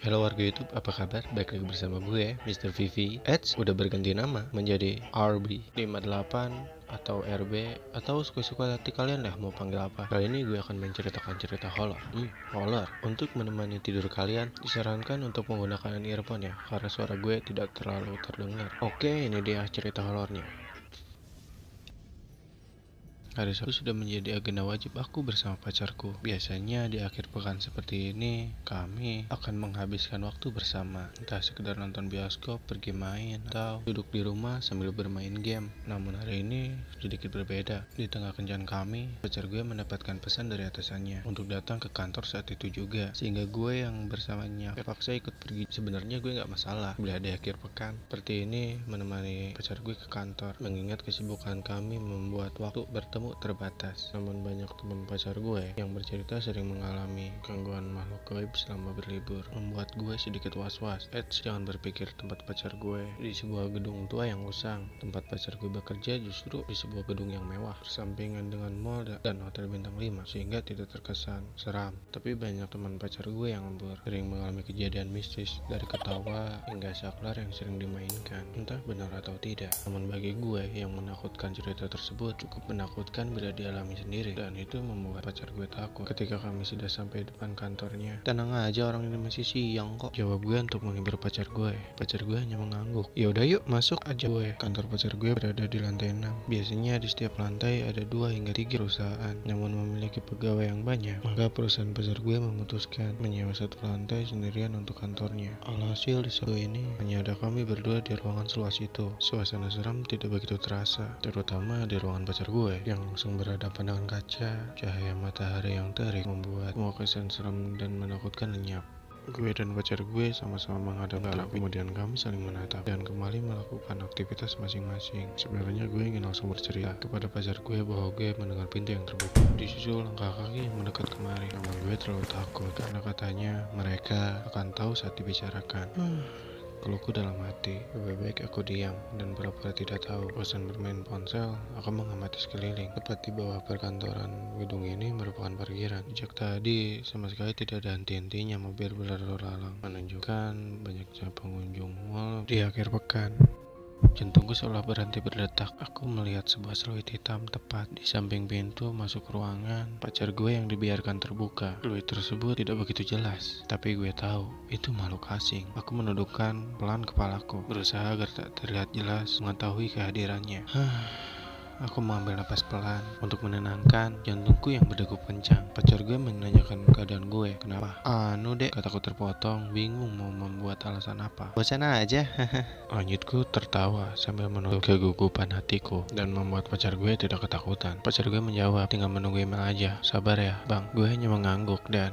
Halo warga YouTube, apa kabar? Baik lagi bersama gue, Mr. Vivi. Udah berganti nama menjadi RB58 atau RB atau suka-suka hati kalian dah mau panggil apa. Kali ini gue akan menceritakan cerita horor. Horor. Untuk menemani tidur kalian, disarankan untuk menggunakan earphone ya, karena suara gue tidak terlalu terdengar. Oke, ini dia cerita horornya. Hari Sabtu sudah menjadi agenda wajib aku bersama pacarku. Biasanya di akhir pekan seperti ini, kami akan menghabiskan waktu bersama. Entah sekedar nonton bioskop, pergi main, atau duduk di rumah sambil bermain game. Namun hari ini sedikit berbeda. Di tengah kencan kami, pacar gue mendapatkan pesan dari atasannya untuk datang ke kantor saat itu juga. Sehingga gue yang bersamanya terpaksa ikut pergi. Sebenarnya gue nggak masalah bila di akhir pekan seperti ini menemani pacar gue ke kantor. Mengingat kesibukan kami membuat waktu bertemu terbatas. Namun banyak teman pacar gue yang bercerita sering mengalami gangguan makhluk gaib selama berlibur, membuat gue sedikit was-was. Jangan berpikir tempat pacar gue di sebuah gedung tua yang usang. Tempat pacar gue bekerja justru di sebuah gedung yang mewah, bersampingan dengan mall dan hotel bintang 5, sehingga tidak terkesan seram. Tapi banyak teman pacar gue yang lembur, sering mengalami kejadian mistis dari ketawa hingga saklar yang sering dimainkan. Entah benar atau tidak. Namun bagi gue yang menakutkan, cerita tersebut cukup menakutkan bila dialami sendiri, dan itu membuat pacar gue takut. Ketika kami sudah sampai depan kantornya, tenang aja, orang ini masih siang kok, jawab gue untuk menghibur pacar gue. Pacar gue hanya mengangguk. Ya udah yuk masuk aja gue. Kantor pacar gue berada di lantai 6. Biasanya di setiap lantai ada 2 hingga 3 perusahaan, namun memiliki pegawai yang banyak, maka perusahaan pacar gue memutuskan menyewa satu lantai sendirian untuk kantornya. Alhasil di satu ini hanya ada kami berdua di ruangan seluas itu. Suasana seram tidak begitu terasa, terutama di ruangan pacar gue yang langsung berhadapan dengan kaca. Cahaya matahari yang terik membuat semua kesan seram dan menakutkan lenyap. Gue dan pacar gue sama-sama menghadap ke arah, kemudian kami saling menatap dan kembali melakukan aktivitas masing-masing. Sebenarnya gue ingin langsung bercerita kepada pacar gue bahwa gue mendengar pintu yang terbuka. Disusul langkah kaki yang mendekat kemari. Namun gue terlalu takut karena katanya mereka akan tahu saat dibicarakan. Keluhku dalam hati, lebih baik aku diam dan pura-pura tidak tahu. Bosan bermain ponsel, aku mengamati sekeliling. Tepat di bawah perkantoran gedung ini merupakan parkiran. Sejak tadi sama sekali tidak ada henti-hentinya mobil berlalu lalang, menunjukkan banyaknya pengunjung mal di akhir pekan. Jantungku seolah berhenti berdetak. Aku melihat sebuah siluet hitam tepat di samping pintu masuk ruangan pacar gue yang dibiarkan terbuka. Siluet tersebut tidak begitu jelas, tapi gue tahu itu makhluk asing. Aku menundukkan pelan kepalaku, berusaha agar tak terlihat jelas mengetahui kehadirannya. Aku mengambil napas pelan untuk menenangkan jantungku yang berdegup kencang. Pacar gue menanyakan keadaan gue. Kenapa? Anu dek, kataku terpotong, bingung mau membuat alasan apa. Bosan aja. Lanjutku tertawa sambil menunggu kegugupan hatiku dan membuat pacar gue tidak ketakutan. Pacar gue menjawab, tinggal menunggu email aja. Sabar ya bang. Gue hanya mengangguk dan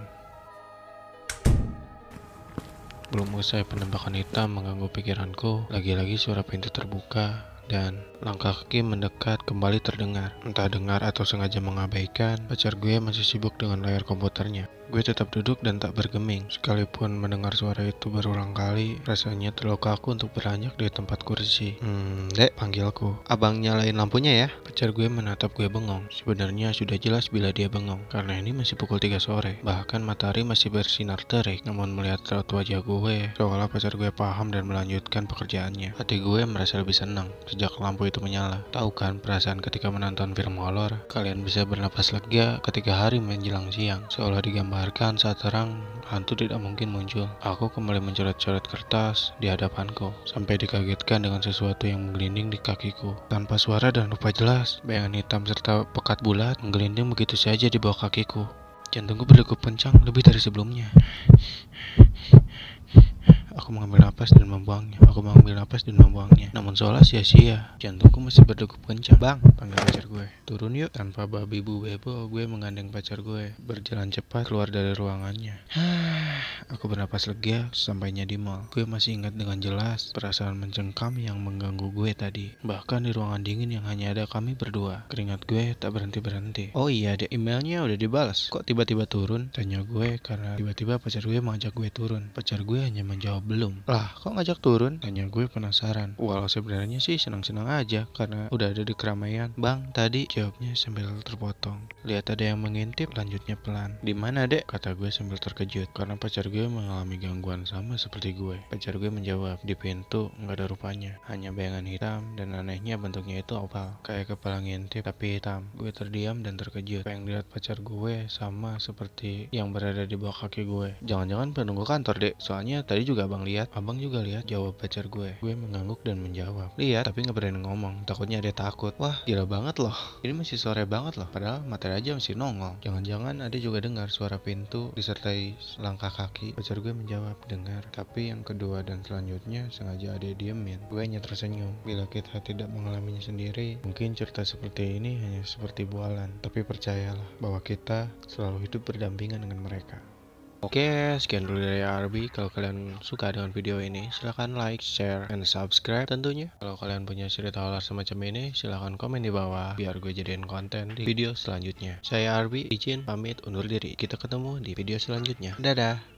belum usai penembakan hitam mengganggu pikiranku, lagi-lagi suara pintu terbuka dan langkah kaki mendekat kembali terdengar. Entah dengar atau sengaja mengabaikan, pacar gue masih sibuk dengan layar komputernya. Gue tetap duduk dan tak bergeming. Sekalipun mendengar suara itu berulang kali, rasanya terlalu kaku untuk beranjak di tempat kursi. Dek, panggilku. Abang nyalain lampunya ya. Pacar gue menatap gue bengong. Sebenarnya sudah jelas bila dia bengong, karena ini masih pukul 3 sore. Bahkan matahari masih bersinar terik. Namun melihat raut wajah gue, seolah pacar gue paham dan melanjutkan pekerjaannya. Hati gue merasa lebih senang sejak lampu itu menyala. Tahu kan perasaan ketika menonton film horor? Kalian bisa bernapas lega ketika hari menjelang siang, seolah digambarkan saat terang hantu tidak mungkin muncul. Aku kembali mencoret-coret kertas di hadapanku sampai dikagetkan dengan sesuatu yang menggelinding di kakiku. Tanpa suara dan rupa jelas, bayangan hitam serta pekat bulat menggelinding begitu saja di bawah kakiku. Jantungku berdegup kencang lebih dari sebelumnya. Aku mengambil napas dan membuangnya. Namun seolah sia-sia. Jantungku masih berdegup kencang. Bang, panggil pacar gue. Turun yuk. Tanpa babi bu bebo, gue menggandeng pacar gue, berjalan cepat keluar dari ruangannya. Aku bernapas lega sampainya di mall. Gue masih ingat dengan jelas perasaan mencengkam yang mengganggu gue tadi. Bahkan di ruangan dingin yang hanya ada kami berdua, keringat gue tak berhenti-berhenti. Oh iya, deh, emailnya udah dibalas. Kok tiba-tiba turun? Tanya gue karena tiba-tiba pacar gue mengajak gue turun. Pacar gue hanya menjawab belum. Lah, Lah, kok ngajak turun? Tanya gue penasaran. Walau sebenarnya sih senang-senang aja karena udah ada di keramaian. Bang, tadi, jawabnya sambil terpotong. Lihat ada yang mengintip, lanjutnya pelan. Di mana, Dek? Kata gue sambil terkejut karena pacar gue mengalami gangguan sama seperti gue. Pacar gue menjawab, di pintu nggak ada rupanya, hanya bayangan hitam dan anehnya bentuknya itu oval, kayak kepala ngintip tapi hitam. Gue terdiam dan terkejut. Pengen lihat pacar gue sama seperti yang berada di bawah kaki gue. Jangan-jangan penunggu kantor, Dek. Soalnya tadi juga abang lihat. Abang juga lihat, jawab pacar gue. Gue mengangguk dan menjawab, lihat tapi nggak berani ngomong, takutnya ada takut. Wah, gila banget loh. Ini masih sore banget loh, padahal materi aja masih nongol. Jangan-jangan ada juga dengar suara pintu disertai langkah kaki. Pacar gue menjawab, dengar. Tapi yang kedua dan selanjutnya sengaja ada diemin. Gue hanya tersenyum. Bila kita tidak mengalaminya sendiri, mungkin cerita seperti ini hanya seperti bualan. Tapi percayalah bahwa kita selalu hidup berdampingan dengan mereka. Oke, sekian dulu dari RB. Kalau kalian suka dengan video ini, silahkan like, share, dan subscribe tentunya. Kalau kalian punya cerita horor semacam ini, silahkan komen di bawah biar gue jadiin konten di video selanjutnya. Saya RB, izin pamit undur diri. Kita ketemu di video selanjutnya. Dadah!